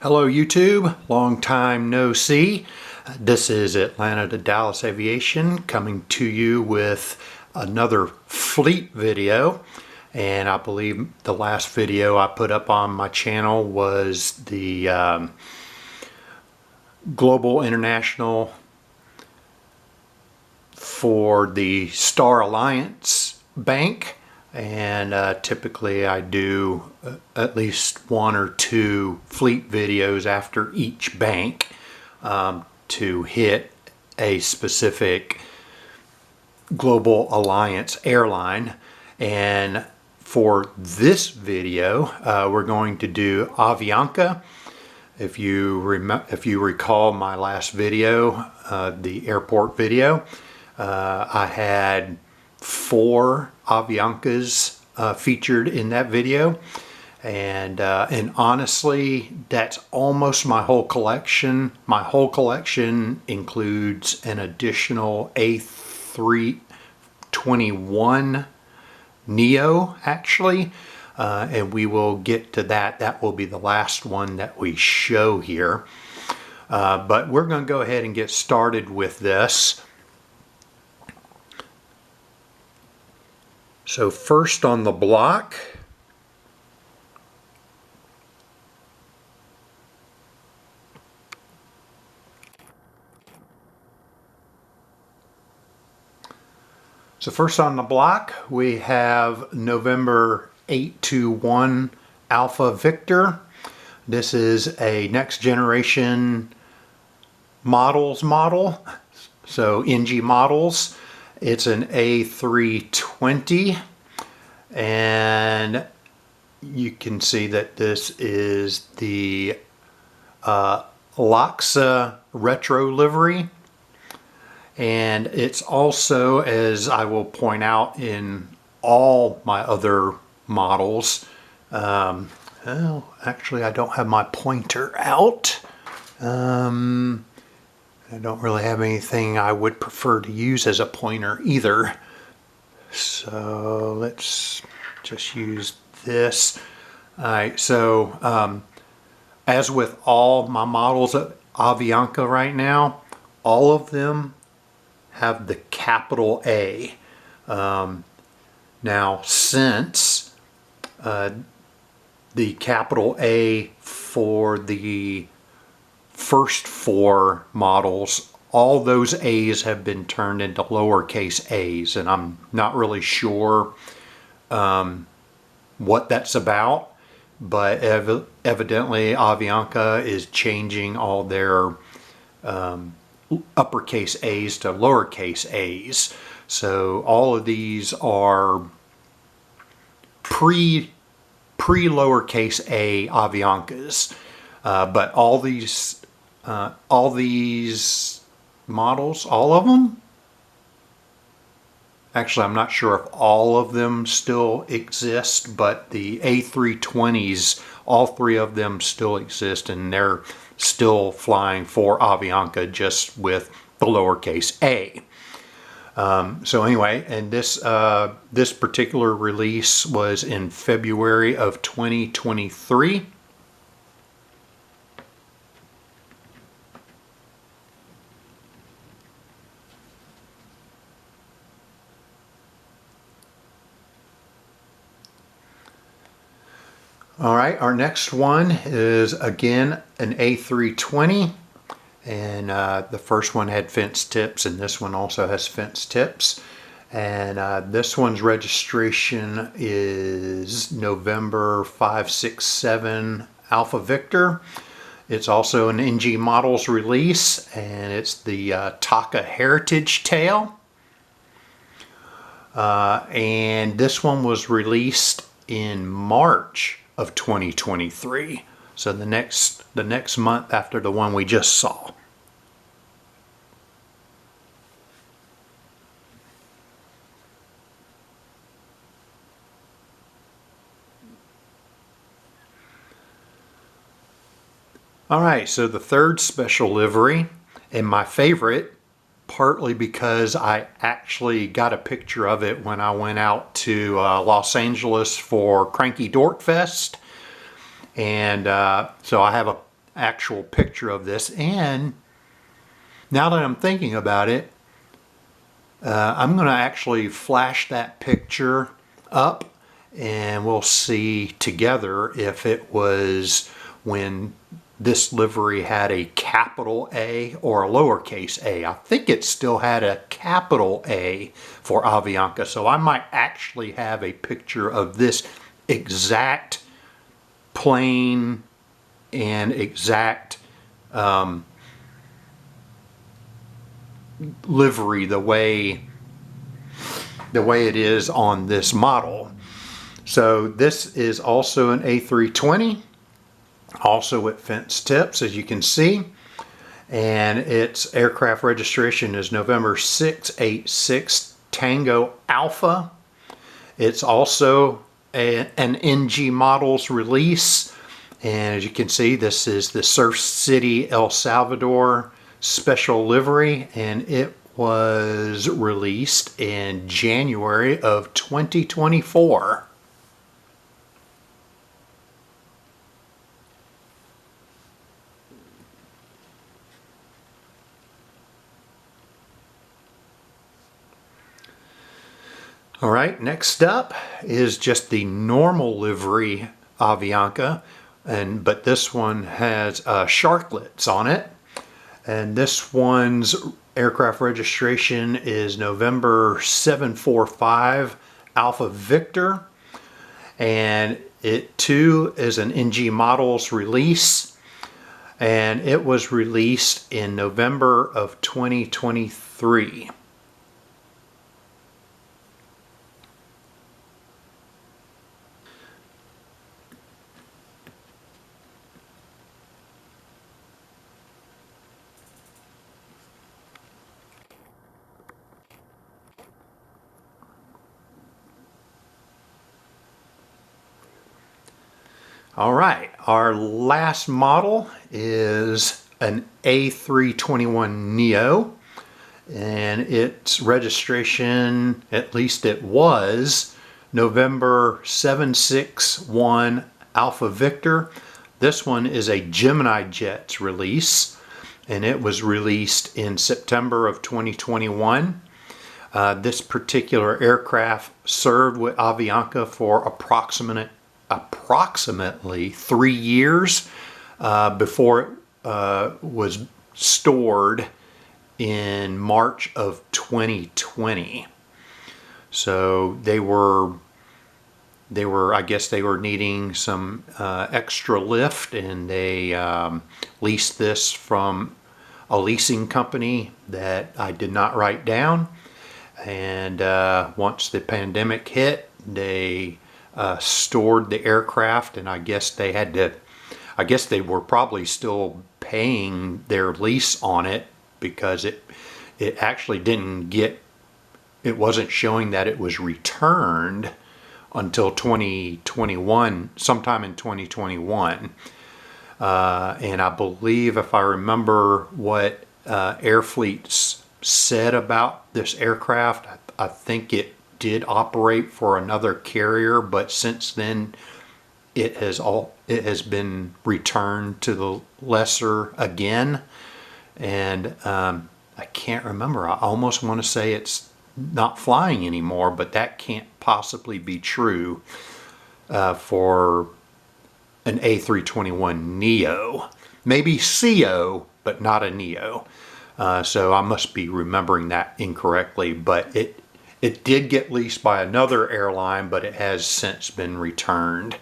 Hello YouTube, long time no see. This is Atlanta to Dallas Aviation coming to you with another fleet video, and I believe the last video I put up on my channel was the Global International for the Star Alliance Bank. And typically I do at least one or two fleet videos after each bank to hit a specific Global Alliance airline. And for this video we're going to do Avianca. If you recall my last video, the airport video, I had 4 Aviancas featured in that video, and honestly that's almost my whole collection. My whole collection includes an additional A321 Neo actually, and we will get to that. That will be the last one that we show here, but we're going to go ahead and get started with this. So first on the block, we have November 821 Alpha Victor. This is a next generation model, so NG models. It's an A320, and you can see that this is the Loxa retro livery, and it's also, as I will point out in all my other models, well, actually I don't have my pointer out. I don't really have anything I would prefer to use as a pointer either. So let's just use this. Alright, so as with all my models of Avianca right now, all of them have the capital A. Now since the capital A for the first 4 models, all those A's have been turned into lowercase a's, and I'm not really sure what that's about, but evidently Avianca is changing all their uppercase A's to lowercase a's. So all of these are pre-lowercase a Aviancas, but all these models, all of them, actually I'm not sure if all of them still exist, but the A320s, all 3 of them still exist, and they're still flying for Avianca, just with the lowercase a. So anyway, and this particular release was in February of 2023. Alright, our next one is again an A320, and the first one had fence tips, and this one also has fence tips, and this one's registration is November 567 Alpha Victor. It's also an NG Models release, and it's the Taka Heritage Tail, and this one was released in March of 2023, so the next month after the one we just saw. Alright, so the third special livery, and my favorite, partly because I actually got a picture of it when I went out to Los Angeles for Cranky Dork Fest. And so I actual picture of this, and now that I'm thinking about it, I'm going to actually flash that picture up and we'll see together if it was when this livery had a capital A or a lowercase a. I think it still had a capital A for Avianca, so I might actually have a picture of this exact plane and exact livery the way it is on this model. So this is also an A320, also with fence tips, as you can see, and its aircraft registration is November 686 Tango Alpha. It's also an NG Models release, and as you can see, this is the Surf City El Salvador special livery, and it was released in January of 2024. All right, next up is just the normal livery Avianca, but this one has sharklets on it. And this one's aircraft registration is November 745 Alpha Victor. And it too is an NG Models release. And it was released in November of 2023. All right, our last model is an A321neo, and its registration, at least it was, November 761 Alpha Victor. This one is a Gemini Jets release, and it was released in September of 2021. This particular aircraft served with Avianca for approximately 3 years before it was stored in March of 2020. So they were I guess they were needing some extra lift, and they leased this from a leasing company that I did not write down. And once the pandemic hit, they stored the aircraft, and I guess they were probably still paying their lease on it, because it actually it wasn't showing that it was returned until 2021, sometime in 2021. And I believe, if I remember what Airfleet said about this aircraft, I think it did operate for another carrier, but since then it has been returned to the lessor again. And I can't remember. I almost want to say it's not flying anymore, but that can't possibly be true for an A321neo. Maybe CO, but not a neo. So I must be remembering that incorrectly, but it did get leased by another airline, but it has since been returned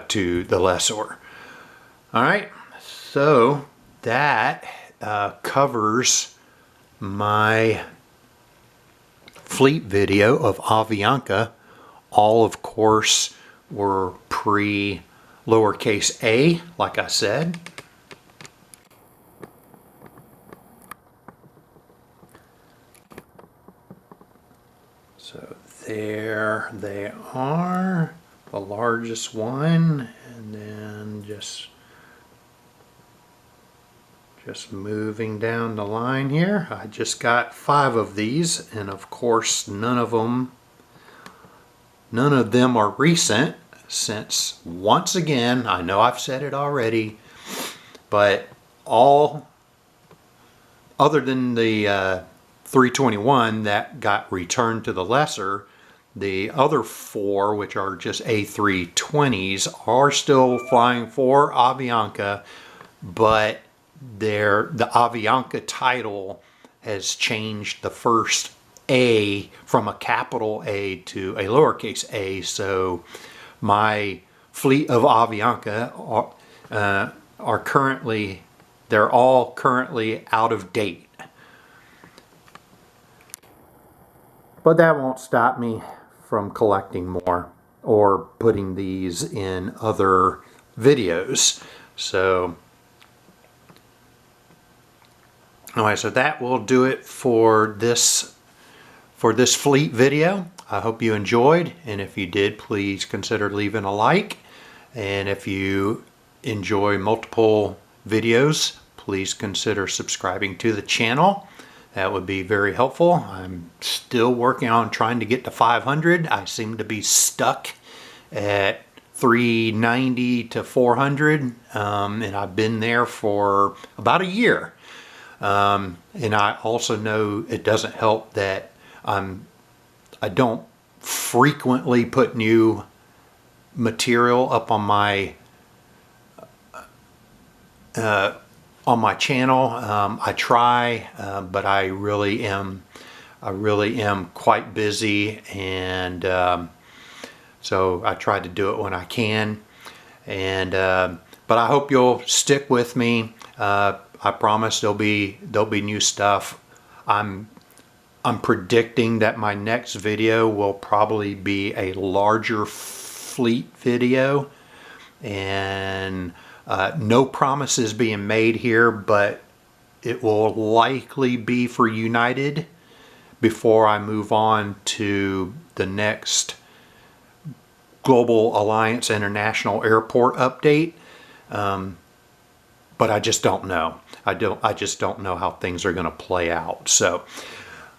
to the lessor. All right, so that covers my fleet video of Avianca. All, of course, were pre-lowercase a, like I said. So there they are, the largest one, and then just moving down the line here. I just got 5 of these, and of course none of them are recent, since, once again, I know I've said it already, but all other than the 321 that got returned to the lessor, the other 4, which are just A320s, are still flying for Avianca, but the Avianca title has changed the first A from a capital A to a lowercase a. So my fleet of Avianca are currently, they're all currently out of date. But that won't stop me from collecting more or putting these in other videos. So anyway, so that will do it for this fleet video. I hope you enjoyed, and if you did, please consider leaving a like. And if you enjoy multiple videos, please consider subscribing to the channel. That would be very helpful. I'm still working on trying to get to 500. I seem to be stuck at 390 to 400, and I've been there for about a year. And I also know it doesn't help that I don't frequently put new material up on my channel. I try, but I really am quite busy, and so I try to do it when I can. And but I hope you'll stick with me. I promise there'll be new stuff. I'm predicting that my next video will probably be a larger fleet video, and no promises being made here, but it will likely be for United before I move on to the next Global Alliance International Airport update. But I just don't know. I just don't know how things are going to play out. So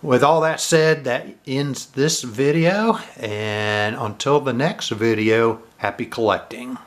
with all that said, that ends this video, and until the next video, happy collecting.